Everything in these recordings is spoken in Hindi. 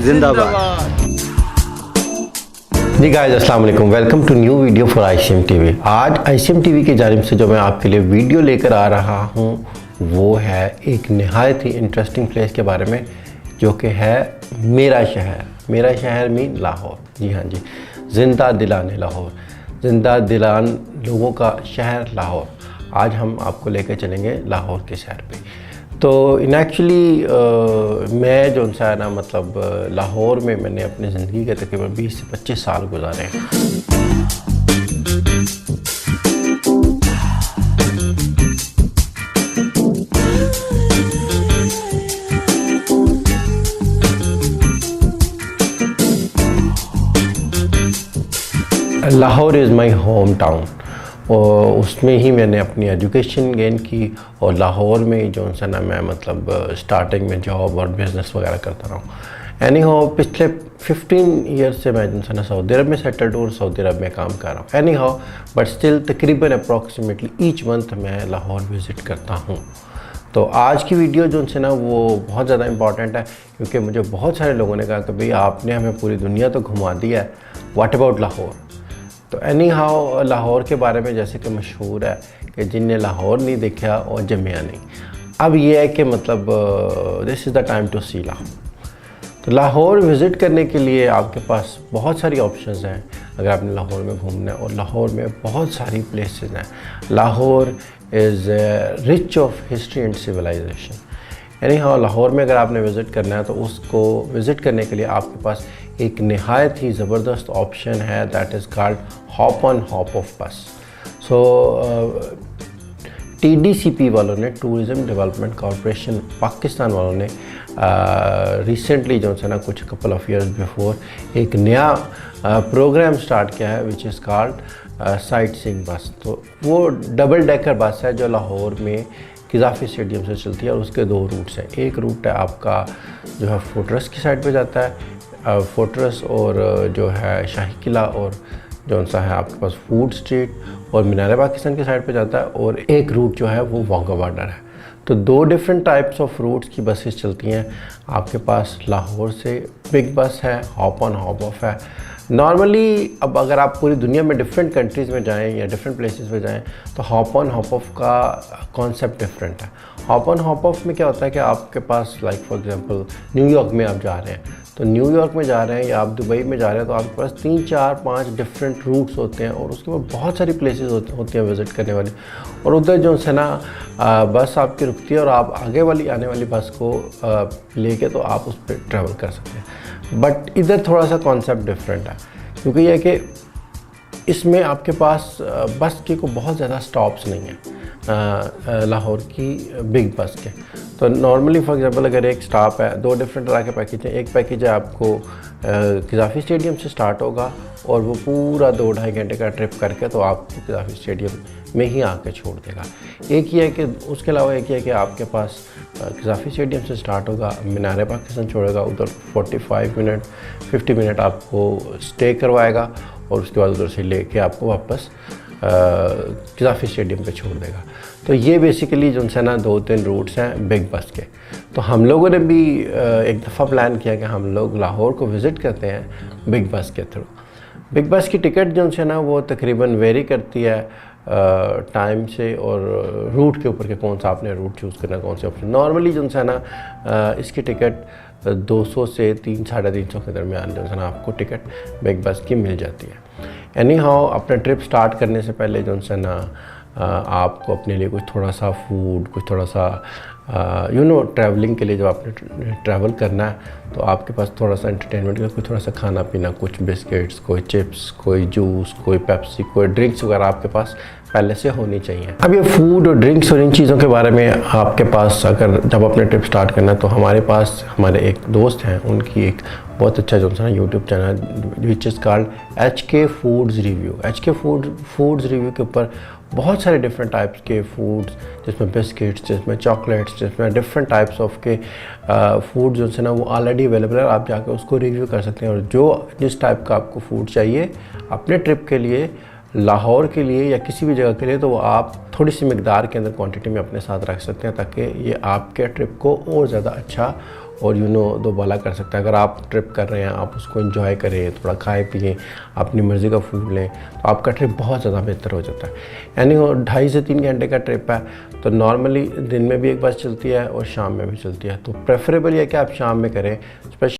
जिंदाबाद। जी गाइस अस्सलाम वालेकुम, welcome to new video for ICM TV। आज ICM TV की जानिब से जो मैं आपके लिए वीडियो लेकर आ रहा हूँ वो है एक नहायत ही इंटरेस्टिंग प्लेस के बारे में, जो कि है मेरा शहर। मेरा शहर मीन लाहौर। जी हाँ जी, ज़िंदा दिलाने लाहौर, ज़िंदा दिलान लोगों का शहर लाहौर। आज हम आपको लेकर चलेंगे लाहौर के शहर पे। तो इन एक्चुअली मैं जो सा है ना, मतलब लाहौर में मैंने अपनी ज़िंदगी के तकरीबन 20 से 25 साल गुजारे हैं। Lahore is my home town, और उसमें ही मैंने अपनी एजुकेशन गेन की, और लाहौर में जो सा ना मैं मतलब स्टार्टिंग में जॉब और बिज़नेस वगैरह करता रहा हूँ। एनी हाउ पिछले 15 ईयर्स से मैं जो सा ना सऊदी अरब में सेटल्ड हूँ और सऊदी अरब में काम कर रहा हूँ। एनी हाउ बट स्टिल तकरीबन अप्रॉक्सीमेटली ईच मंथ मैं लाहौर विज़िट करता हूँ। तो आज की वीडियो जो से ना वो बहुत ज़्यादा इम्पॉर्टेंट है, क्योंकि मुझे बहुत सारे लोगों ने कहा कि भाई आपने हमें पूरी दुनिया तो घुमा दिया है, व्हाट अबाउट लाहौर। तो एनी हाउ लाहौर के बारे में जैसे कि मशहूर है कि जिनने लाहौर नहीं देखा और जमिया नहीं। अब ये है कि मतलब this is the time to see Lahore. तो लाहौर विज़िट करने के लिए आपके पास बहुत सारी ऑप्शंस हैं अगर आपने लाहौर में घूमना है, और लाहौर में बहुत सारी प्लेसेस हैं। Lahore is rich of history and civilisation. यानी हाँ, लाहौर में अगर आपने विज़िट करना है तो उसको विज़िट करने के लिए आपके पास एक नहायत ही ज़बरदस्त ऑप्शन है, that is called hop on hop off बस। सो TDCP वालों ने, टूरिज़म डेवलपमेंट कॉरपोरेशन पाकिस्तान वालों ने रिसेंटली जो है ना कुछ कपल ऑफ ईयर्स बिफोर एक नया प्रोग्राम स्टार्ट किया है which is called sight seeing बस। तो वो डबल डेकर बस है जो लाहौर में क़ज़ाफ़ी स्टेडियम से चलती है, और उसके दो रूट्स हैं। एक रूट है आपका जो है फोर्ट्रेस की साइड पे जाता है, फोर्ट्रेस और जो है शाही किला, और जो सा है आपके पास फूड स्ट्रीट और मीनार पाकिस्तान की साइड पे जाता है, और एक रूट जो है वो वाघा बॉर्डर है। तो दो डिफरेंट टाइप्स ऑफ रूट्स की बसेस चलती हैं आपके पास। लाहौर से बिग बस है, हॉप ऑन हॉप ऑफ है। नॉर्मली अब अगर आप पूरी दुनिया में डिफरेंट कंट्रीज़ में जाएं या डिफरेंट प्लेसेस में जाएं तो हॉप ऑन हॉप ऑफ का कॉन्सेप्ट डिफरेंट है। हॉप ऑन हॉप ऑफ में क्या होता है कि आपके पास लाइक फॉर एग्जांपल न्यूयॉर्क में आप जा रहे हैं, तो न्यूयॉर्क में जा रहे हैं या आप दुबई में जा रहे हैं, तो आपके पास 3, 4, 5 डिफरेंट रूट्स होते हैं, और उसके बाद बहुत सारी प्लेसेस होती हैं विज़िट करने वाली। और उधर जो है ना बस आपकी रुकती है और आप आगे वाली आने वाली बस को लेके तो आप उस पर ट्रैवल कर सकते हैं। बट इधर थोड़ा सा कॉन्सेप्ट डिफरेंट है, क्योंकि यह कि इसमें आपके पास बस के को बहुत ज़्यादा स्टॉप्स नहीं हैं लाहौर की बिग बस के। तो नॉर्मली फॉर एग्जांपल अगर एक स्टॉप है, दो डिफरेंट तरह के पैकेज हैं। एक पैकेज है आपको क़ज़ाफ़ी स्टेडियम से स्टार्ट होगा और वो पूरा 2-2.5 घंटे का ट्रिप करके तो आपको क़ज़ाफ़ी स्टेडियम में ही आके छोड़ देगा। एक ये है कि उसके अलावा एक ये है कि आपके पास क़ज़ाफ़ी स्टेडियम से स्टार्ट होगा, मीनार पाकिस्तान छोड़ेगा, उधर 45 मिनट 50 मिनट आपको स्टे करवाएगा, और उसके बाद उधर से लेके आपको वापस क़ज़ाफ़ी स्टेडियम पे छोड़ देगा। तो ये बेसिकली जो है ना 2-3 रूट्स हैं बिग बस के। तो हम लोगों ने भी एक दफ़ा प्लान किया कि हम लोग लाहौर को विज़िट करते हैं बिग बस के थ्रू। बिग बस की टिकट जो है ना वो तकरीबन वेरी करती है टाइम से और रूट के ऊपर के कौन सा आपने रूट चूज़ करना, कौन से ऑप्शन। नॉर्मली जो है ना इसकी टिकट 200 से 300-350 के दरमियान जो है ना आपको टिकट बिग बस की मिल जाती है। एनी हाउ अपना ट्रिप स्टार्ट करने से पहले जो है ना आपको अपने लिए कुछ थोड़ा सा फूड, कुछ थोड़ा सा ट्रैवलिंग के लिए जब आपने ट्रैवल करना है तो आपके पास थोड़ा सा एंटरटेनमेंट का कोई थोड़ा सा खाना पीना, कुछ बिस्किट्स, कोई चिप्स, कोई जूस, कोई पेप्सी, कोई ड्रिंक्स वगैरह आपके पास पहले से होनी चाहिए। अब ये फूड और ड्रिंक्स और इन चीज़ों के बारे में आपके पास अगर जब अपने ट्रिप स्टार्ट करना है तो हमारे पास हमारे एक दोस्त हैं, उनकी एक बहुत अच्छा जो है ना YouTube channel which is called HK foods review. HK foods review के ऊपर बहुत सारे डिफरेंट टाइप्स के फूड्स, जिसमें बिस्किट्स, जिसमें चॉकलेट्स, जिसमें डिफरेंट टाइप्स ऑफ के फूड जो है ना वो ऑलरेडी अवेलेबल है। आप जाकर उसको रिव्यू कर सकते हैं, और जो जिस टाइप का आपको फूड चाहिए अपने ट्रिप के लिए, लाहौर के लिए या किसी भी जगह के लिए, तो वो आप थोड़ी सी मिकदार के अंदर क्वांटिटी में अपने साथ रख सकते हैं, ताकि ये आपके ट्रिप को और ज़्यादा अच्छा और दो भला कर सकता है। अगर आप ट्रिप कर रहे हैं, आप उसको एंजॉय करें, थोड़ा खाएं पिएँ, अपनी मर्ज़ी का फूड लें, तो आपका ट्रिप बहुत ज़्यादा बेहतर हो जाता है। यानी 2.5 से 3 घंटे का ट्रिप है, तो नॉर्मली दिन में भी एक बस चलती है और शाम में भी चलती है, तो प्रेफरेबल है कि आप शाम में करें। स्पेशली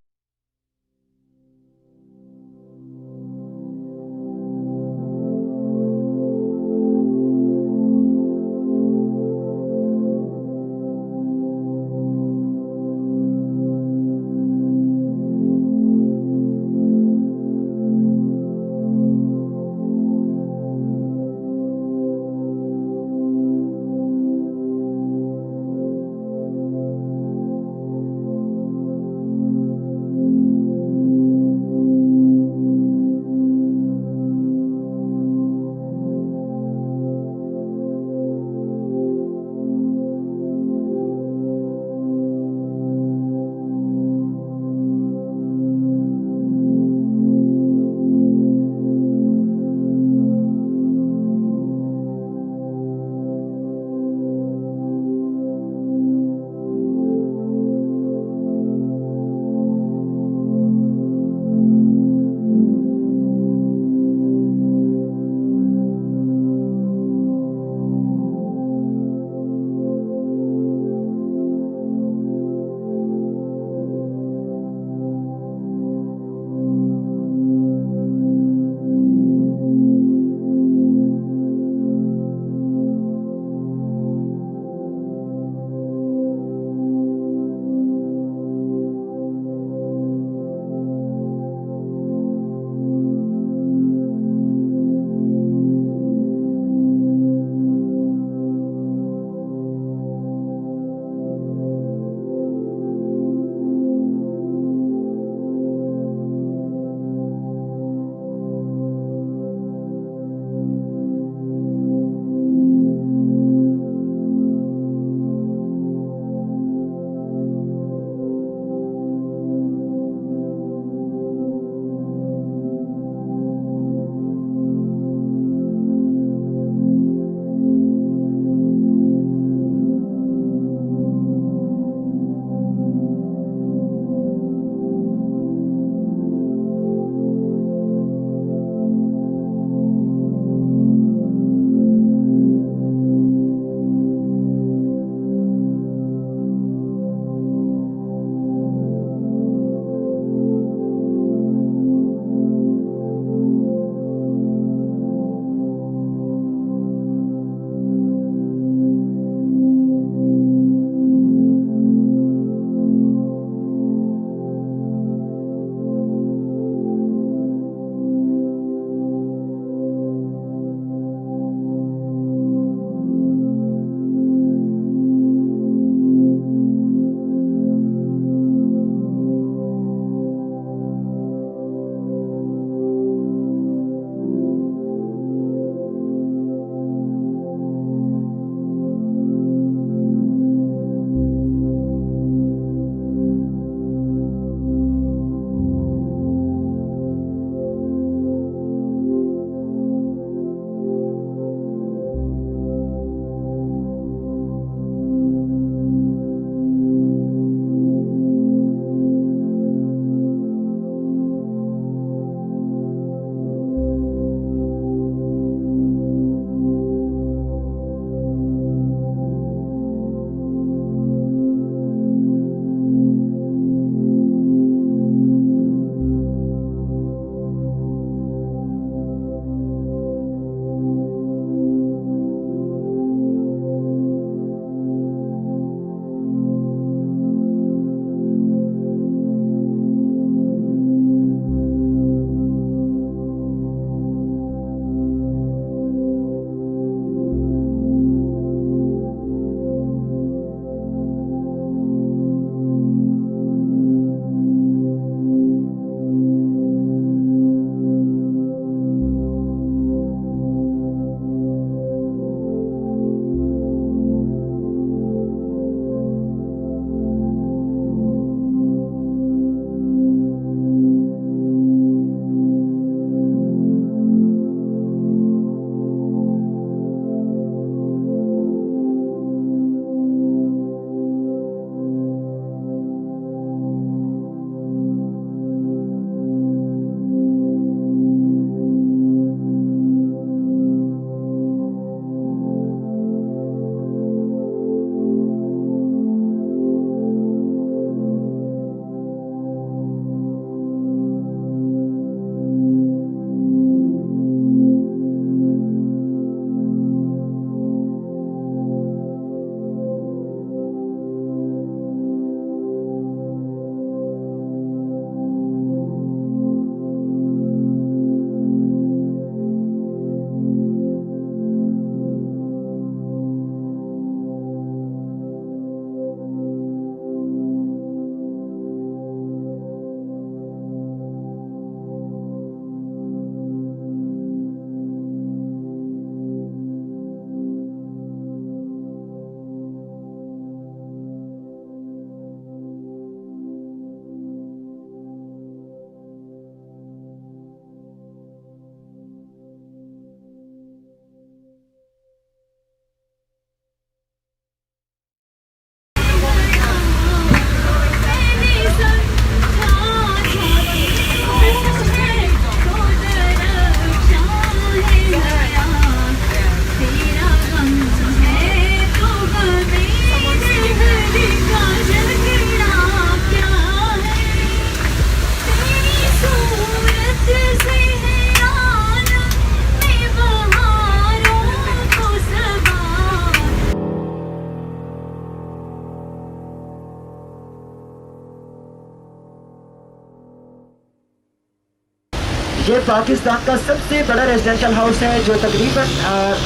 ये पाकिस्तान का सबसे बड़ा रेजिडेंशियल हाउस है जो तकरीबन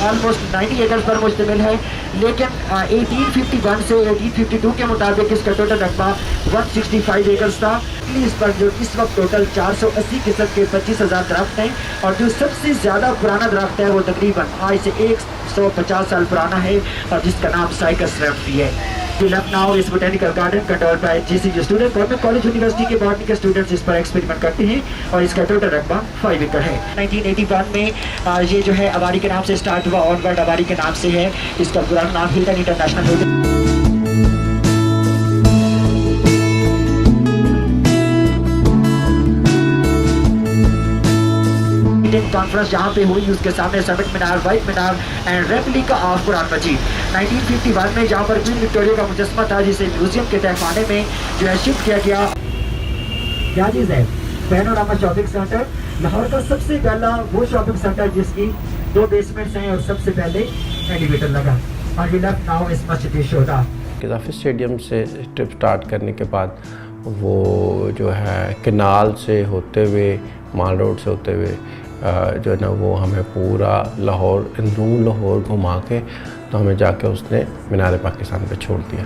ऑलमोस्ट 90 एकड़ पर मुश्तमिल है, लेकिन 1851 से 1852 के मुताबिक इसका टोटल रकबा 165 एकड़ था। इस पर जो इस वक्त टोटल 480 किस्म के 25,000 दरख्त हैं, और जो सबसे ज़्यादा पुराना दरख्त है वो तकरीबन आज से 150 साल पुराना है और जिसका नाम साइकस रेफ्ट भी है। लखनऊ इस botanical garden control by GCU student government college university के बॉटनी के स्टूडेंट्स इस पर एक्सपेरिमेंट करते हैं और इसका टोटल रकबा 5 एकड़ है। 1981 में ये जो है अवारी के नाम से स्टार्ट हुआ, ऑनवर्ड अवारी के नाम से है। इसका पूरा नाम हिल्टन इंटरनेशनल होटल कॉन्फ्रेंस जहाँ पे हुई, उसके सामने summit Minar, white Minar and replica of Quran Majeed. 1951 में जहाँ पर क्वीन विक्टोरिया का मुजस्समा था जिसे म्यूजियम के तहखाने में जो है शिफ्ट किया गया। क्या चीज़ है? पैनोरामा शॉपिंग सेंटर, लाहौर का सबसे पहला वो शॉपिंग सेंटर जिसकी 2 बेसमेंट्स हैं और सबसे पहले एलिवेटर लगा, और ये लखनऊ इस मस्जिद शोधा। काफ़ी स्टेडियम से ट्रिप स्टार्ट करने के बाद वो जो है कनाल से होते हुए, माल रोड से होते हुए जो है ना वो हमें पूरा लाहौर, अंदरून लाहौर घुमा के तो हमें जाके उसने मीनार पाकिस्तान पे छोड़ दिया।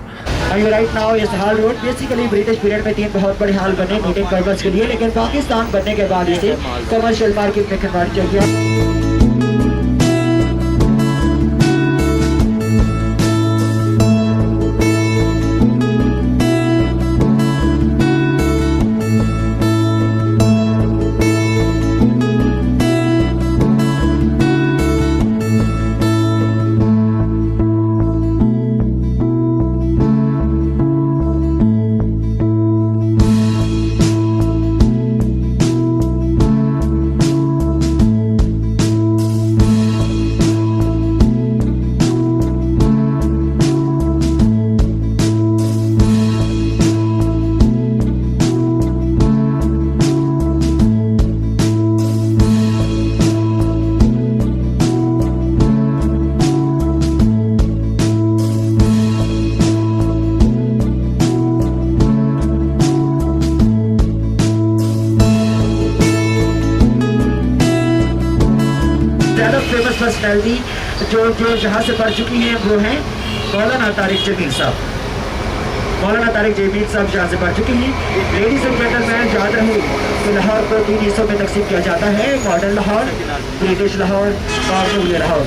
राइट नाउ इस हाल रोड बेसिकली ब्रिटिश पीरियड में 3 बहुत बड़े हाल बने मीटिंग पर्पस के लिए, लेकिन पाकिस्तान बनने के बाद इसे कमर्शियल मार्केट में कन्वर्ट किया गया। फेमस पर्सनैलिटी जो जहाँ से पढ़ चुकी हैं वो हैं मौलाना तारिक जमील साहब। मौलाना तारिक जमील साहब जहाँ से पढ़ चुकी हैं। लेडीज एंड जेंटलमैन, याद रहे कि लाहौर को 3 हिस्सों में तकसीम किया जाता है, मॉडर्न लाहौर, ब्रिटिश लाहौर और मुगल लाहौर।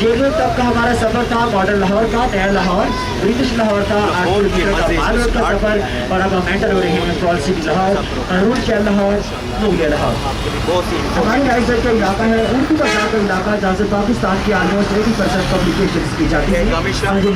जेलूर तक का हमारा सफ़र था मॉडर्न लाहौर का, नया लाहौर, ब्रिटिश लाहौर का 8 किलोमीटर का माल रोड का सफ़र, और अब हम एंटर हो रहे हैं फॉल सिटी लाहौर, अरून शहर लाहौर, मुगल लाहौर। हमारी राइट साइड का इलाका है उर्दू का इलाका जहाँ से पाकिस्तान की ऑलमोस्ट 80% पब्लिकेशन की जाती है।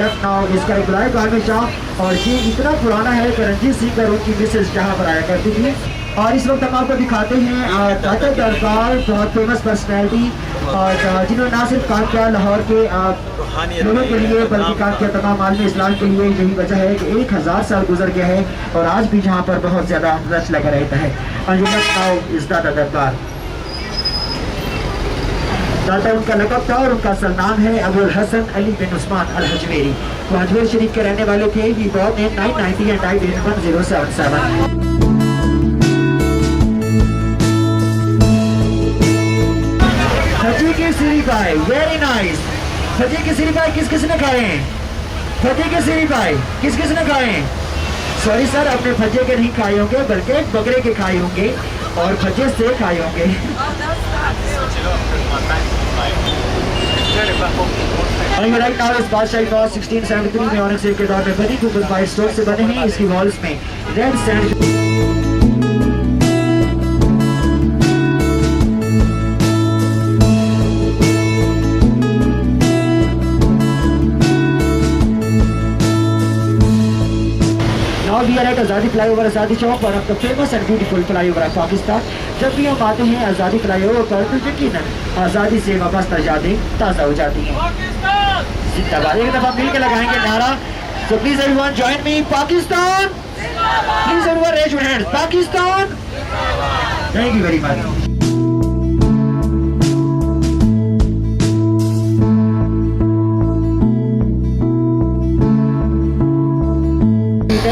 लखनऊ इसका एक बड़ा गार्मेंट शॉप, और ये इतना पुराना है कि रणजीत सिंह और उनकी मिसेज जहाँ पर आया करती थी। और इस वक्त हम आपको दिखाते हैं दाता दरबार, बहुत फेमस पर्सनैलिटी, और जिन्होंने ना सिर्फ काम किया लाहौर के लोगों के लिए बल्कि काम किया तमाम आलमी इस्लाम के लिए। यही वजह है कि 1000 साल गुजर गया है और आज भी यहाँ पर बहुत ज़्यादा रश लगा रहता है। और ये लखनऊ इस दाता दरबार, दाता उनका लक़ब था और उनका सरनाम है अबुल हसन अली बिन उस्मान अल हजवेरी। वो अजमेर शरीफ के रहने वाले थे। He born in 990 and died in 1077। फजी के सीरी पाए, वेरी नाइस। फजी के सीरी पाए किस किसने खाए हैं? फजी के सीरी पाए किस किसने खाए हैं? सॉरी सर, अपने फजे के नहीं खाए होंगे बल्कि बकरे के खाए होंगे और फजे से खाए होंगे। राइट नाउ इस बादशाही फौज 1673 में औरंगजेब के दौर में बनी कुछ वाइट स्टोन से बने हैं। इसकी वॉल्स में रेड सैंड आज़ादी फ्लाईओवर, आज़ादी चौक पर आपका फेमस एंड ब्यूटीफुल फ्लाईओवर है पाकिस्तान। जब भी हम आते हैं आज़ादी फ्लाईओवर पर तो यकीनन आज़ादी से वाबस्ता यादें ताज़ा हो जाती हैं। जिंदाबाद, एक दफ़ा मिल के लगाएंगे नारा। So please everyone join me, Pakistan. Please everyone raise your hands, Pakistan. Thank you very much.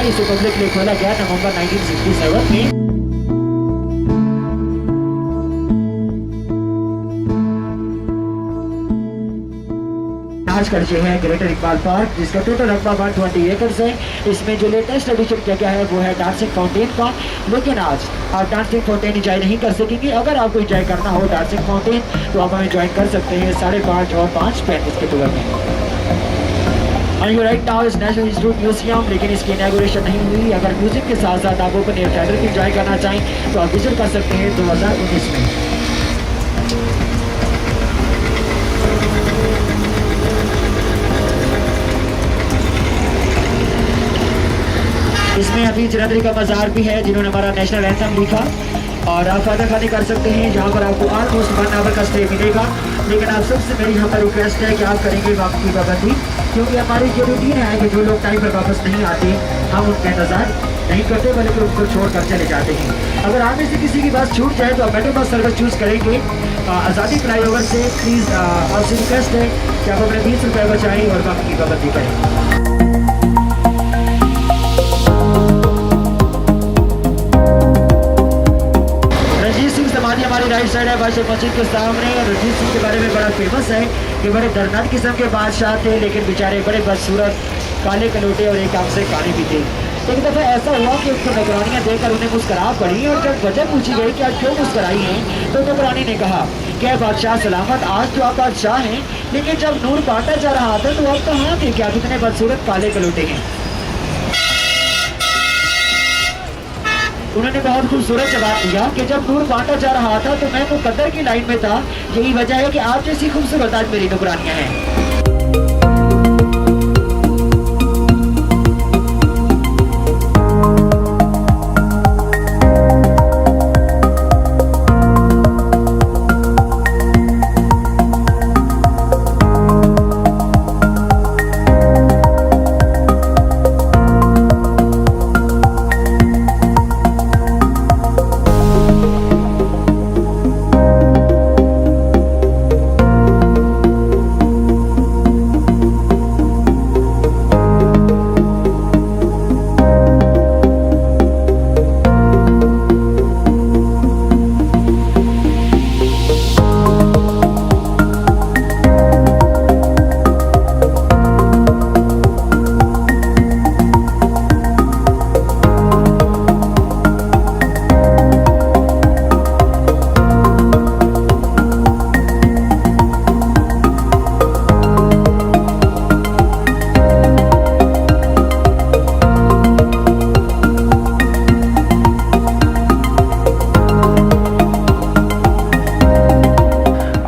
इसे पब्लिक में खोला गया नवंबर 1967 में। 5 कर्जे हैं ग्रेटर इकबाल पार्क, जिसका टोटल रकबा 120 एकड़ है। इसमें जो लेटेस्ट एडिशन किया गया है वो है डांसिंग फाउंटेन का। लेकिन आज आप डांसिंग फाउंटेन इंजॉय नहीं कर सकेंगे। अगर आपको इंजॉय करना हो डांसिंग फाउंटेन तो आप हमें ज्वाइन कर सकते हैं 5:30 और 5:35 के टूर में। और राइट नाउ इस नेशनल इंस्टीट्यूट म्यूजियम, लेकिन इसकी इनॉग्रेशन नहीं हुई। अगर म्यूजिक के साथ साथ आप ओपन एयर थिएटर भी इंजॉय करना चाहें तो आप विजिट कर सकते हैं 2019 में। इसमें अभी जरादरी का मज़ार भी है जिन्होंने हमारा नेशनल एंथम लिखा। और आप फायदा खानी कर सकते हैं जहाँ पर आपको ऑलमोस्ट 1 आवर का स्टे मिलेगा। लेकिन आप सबसे मेरी यहाँ पर रिक्वेस्ट है कि आप करेंगे वक्त की पाबंदी, क्योंकि हमारी जो रूटीन है कि जो लोग टाइम पर वापस नहीं आते हम उनका इंतज़ार नहीं करते बल्कि उनको छोड़ कर चले जाते हैं। अगर आप में से किसी की बस छूट जाए तो आप मेट्रो बस सर्विस चूज़ करेंगे आज़ादी फ्लाईओवर से। प्लीज़ आपसे रिक्वेस्ट है कि आप अपने 20 रुपये बचाएँ और वक्त की पाबंदी करें। रंजीत सिंह समाधि हमारी राइट साइड है बादशाह मस्जिद के सामने। रंजीत सिंह के बारे में बड़ा फेमस है कि बड़े दर्दनाक किस्म के बादशाह थे, लेकिन बेचारे बड़े बदसूरत, काले कलोटे और एक आम से काने भी थे। एक दफ़ा ऐसा हुआ कि उसको नौकरानियाँ देखकर उन्हें मुस्करा पड़ी और जब वजह पूछी गई कि आज क्यों मुस्कराई हैं तो नौकरानी ने कहा क्या बादशाह सलामत, आज तो आप बादशाह हैं, लेकिन जब नूर बांटा जा रहा था तो आप कहाँ थे, क्या कितने बदसूरत काले कलोटे हैं। उन्होंने बहुत खूबसूरत जवाब दिया कि जब नूर बांटा जा रहा था तो मैं मुकद्दर की लाइन में था। यही वजह है कि आप जैसी खूबसूरत आज मेरी नौकरानियाँ हैं।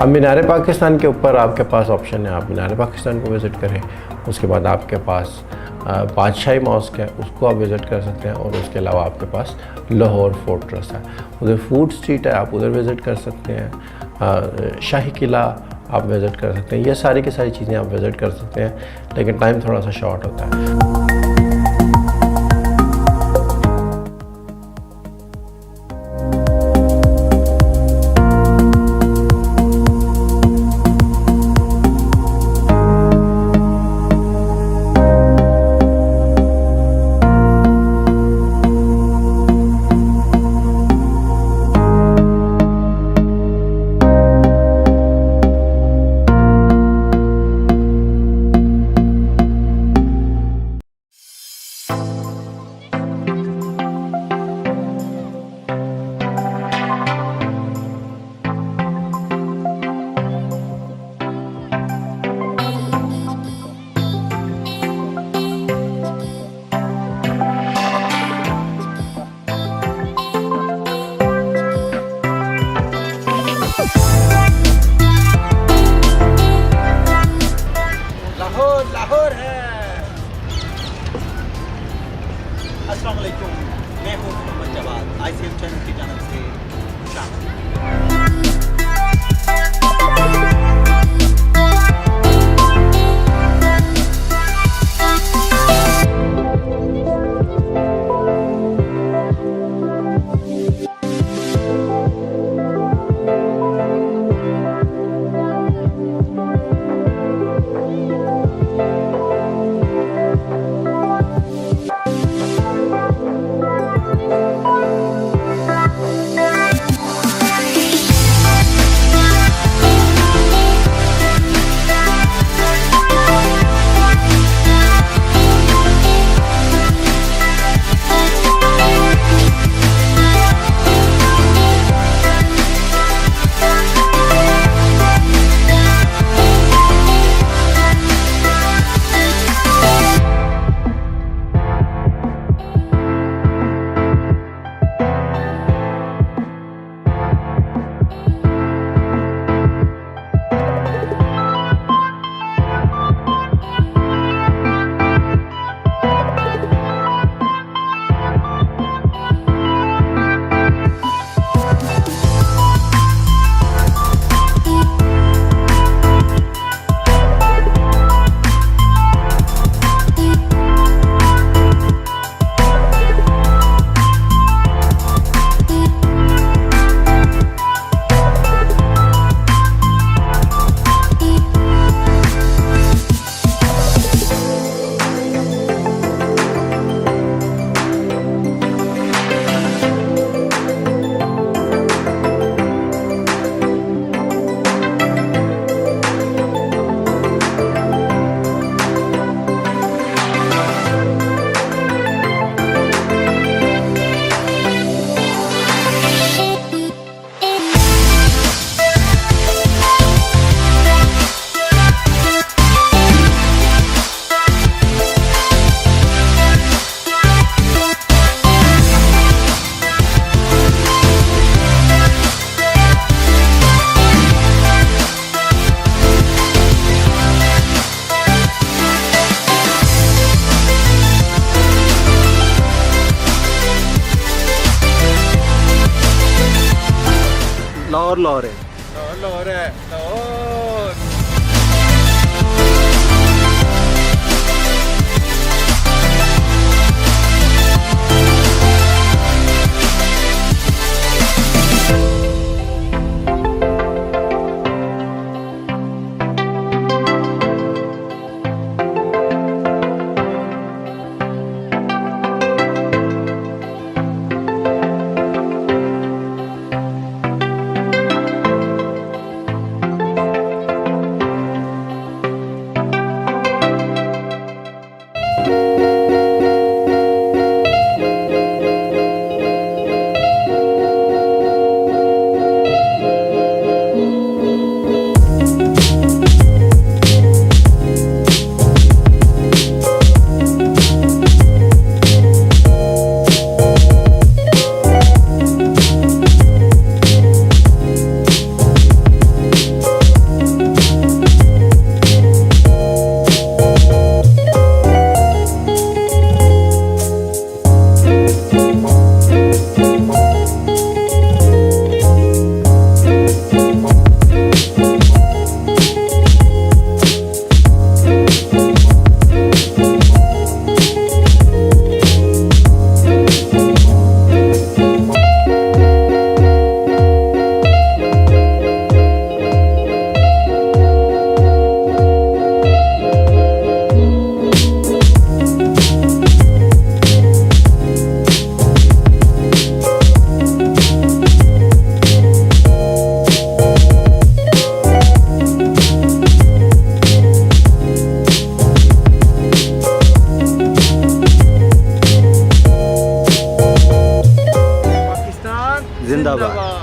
अब मीनार पाकिस्तान के ऊपर आपके पास ऑप्शन है, आप मीनार पाकिस्तान को विज़िट करें। उसके बाद आपके पास बादशाही मॉस्क है, उसको आप विज़िट कर सकते हैं। और उसके अलावा आपके पास लाहौर फोर्ट्रेस है, उधर फूड स्ट्रीट है, आप उधर विज़िट कर सकते हैं। शाही किला आप विज़िट कर सकते हैं। ये सारी की सारी चीज़ें आप विज़िट कर सकते हैं, लेकिन टाइम थोड़ा सा शॉर्ट होता है। लाहौर है। लाहौर है, लाहौर। जिंदाबाद।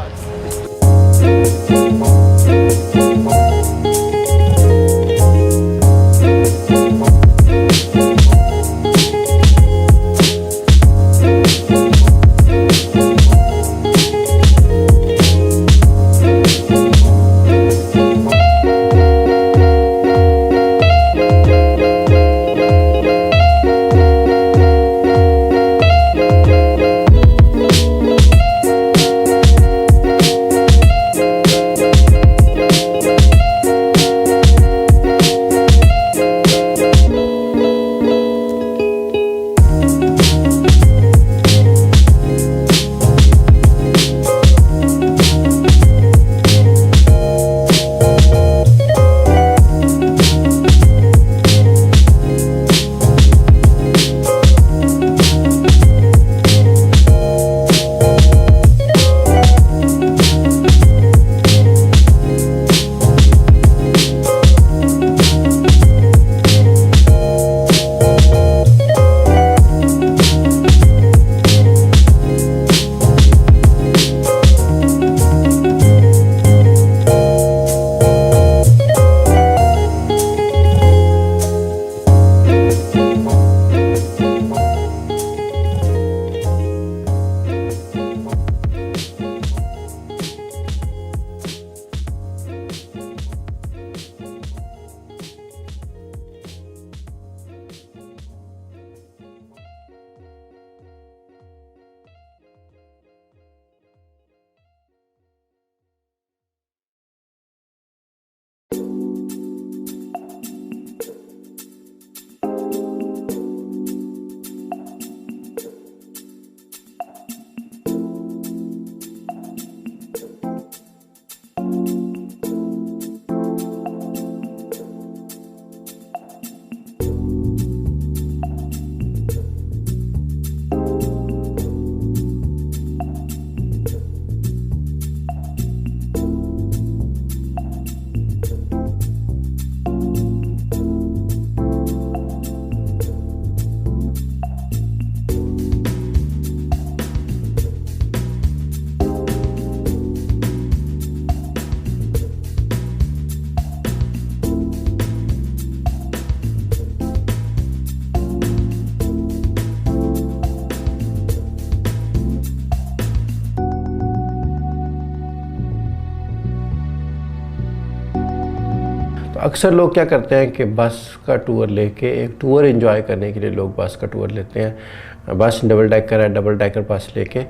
तो अक्सर लोग क्या करते हैं कि बस का टूर लेके एक टूर एंजॉय करने के लिए लोग बस का टूर लेते हैं। बस डबल डेकर है, डबल डेकर बस लेके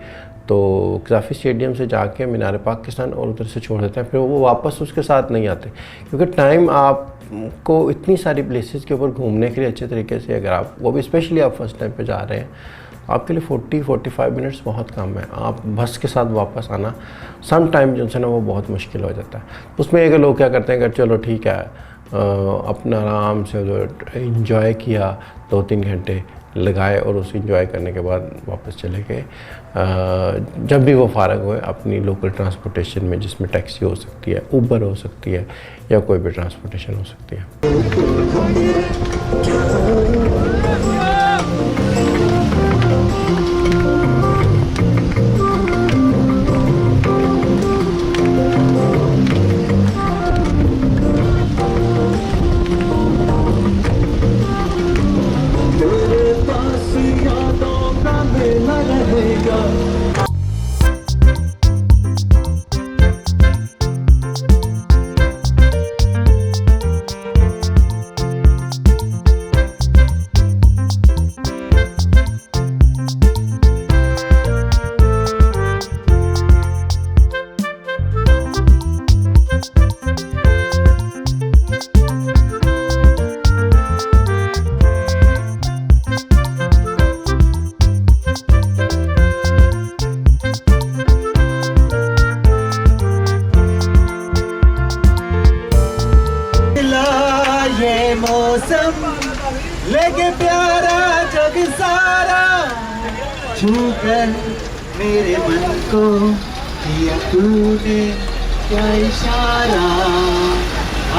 तो कज़ाफ़ी स्टेडियम से जाके मीनार पाकिस्तान और उधर से छोड़ देते हैं, फिर वो वापस उसके साथ नहीं आते, क्योंकि टाइम आपको इतनी सारी प्लेसेस के ऊपर घूमने के लिए अच्छे तरीके से, अगर आप वो भी स्पेशली आप फर्स्ट टाइम पे जा रहे हैं, आपके लिए 40-45 मिनट्स बहुत कम है। आप बस के साथ वापस आना सम टाइम जो है ना वो बहुत मुश्किल हो जाता है। उसमें एक लोग क्या करते हैं कि चलो ठीक है, अपना आराम से उधर इंजॉय किया, 2-3 घंटे लगाए और उस इंजॉय करने के बाद वापस चले गए। जब भी वो फारग हुए अपनी लोकल ट्रांसपोर्टेशन में, जिसमें टैक्सी हो सकती है, ऊबर हो सकती है, या कोई भी ट्रांसपोर्टेशन हो सकती है। लेके प्यारा जग सारा, छू कर मेरे मन को किया तूने क्या इशारा,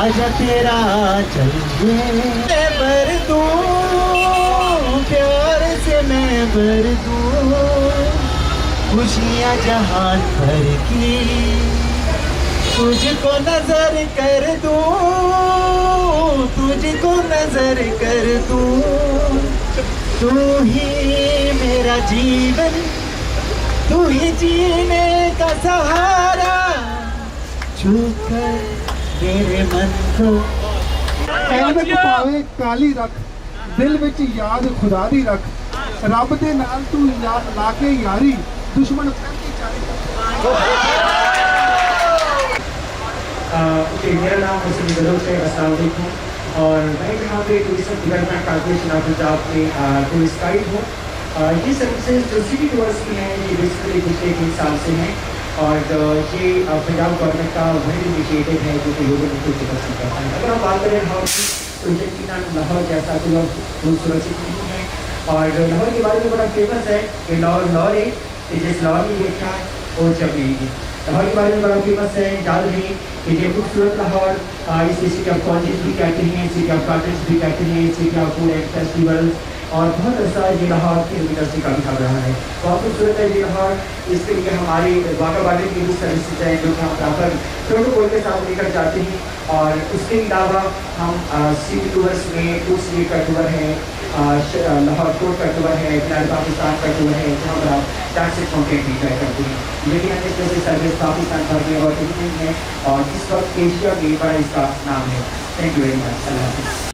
आजा तेरा चलिए मैं भर दूं, प्यार से मैं भर दूं, खुशियाँ जहान भर की तुझको नजर कर दूं, तुझको नजर कर दूं, तू ही मेरा जीवन, तू ही जीने का सहारा, छू कर मेरे मन को। ਐਨਕ ਪਾਵੇ ਕਾਲੀ ਰੱਖ, ਦਿਲ ਵਿੱਚ ਯਾਦ ਖੁਦਾ ਦੀ ਰੱਖ, ਰੱਬ ਦੇ ਨਾਲ ਤੂੰ ਯਾਦ ਲਾ ਕੇ ਯਾਰੀ, ਦੁਸ਼ਮਣ ਪੈਂਦੀ ਚਾਲੀ। मेरा नाम मुस्लिम जलोल है, अस्सलाम वालेकुम। और मैं यहाँ पे tourism development corporation of Punjab में टूरिस्ट गाइड हूँ। ये सर्विसेज जो सिटी टूर्स की हैं, ये बेसिकली पिछले 3 साल से हैं, और ये पंजाब गवर्नमेंट का वही इनिशिएटिव है जो कि लोगों को कुछ पसंद करता है। अगर हम बात करें लाहौर की, तो यकीनन लाहौर जैसा कोई खूबसूरत सिटी नहीं है, और लाहौर के बारे में बड़ा फेमस है कि लाहौर है कि जिस लाहौर में देखा और जब नहीं। लाहौर के बारे में बड़ा फेमस है, याद रहे कि ये खूबसूरत लाहौर, इसे सिटी ऑफ कॉलेज भी कहते हैं, सिटी ऑफ गार्डन्स भी कहते हैं, city of food and festival, और बहुत ऐसा ये लाहौर किलोमीटर से काफ़ी खा रहा है। बहुत खूबसूरत है ये लाहौर। इसके लिए हमारे वाघा बॉर्डर की भी सर्विसेज हैं जो कि हम प्रॉपर प्रोटोकॉल के साथ लेकर जाते हैं, और उसके अलावा हम सिटी टूर्स में 2 स्टेट का टूर है, लाहौर कोर्ट का टूर है, मीनार पाकिस्तान का टूर है, जहाँ पर आप टैक्सी कॉन्टेंट भी ट्राई करते हैं। लेकिन अन्य तरह से सर्विस पाकिस्तान भर में और है, और इस वक्त एशिया में बड़ा इसका नाम है। Thank you very much. अल्लाह हाफ़िज़।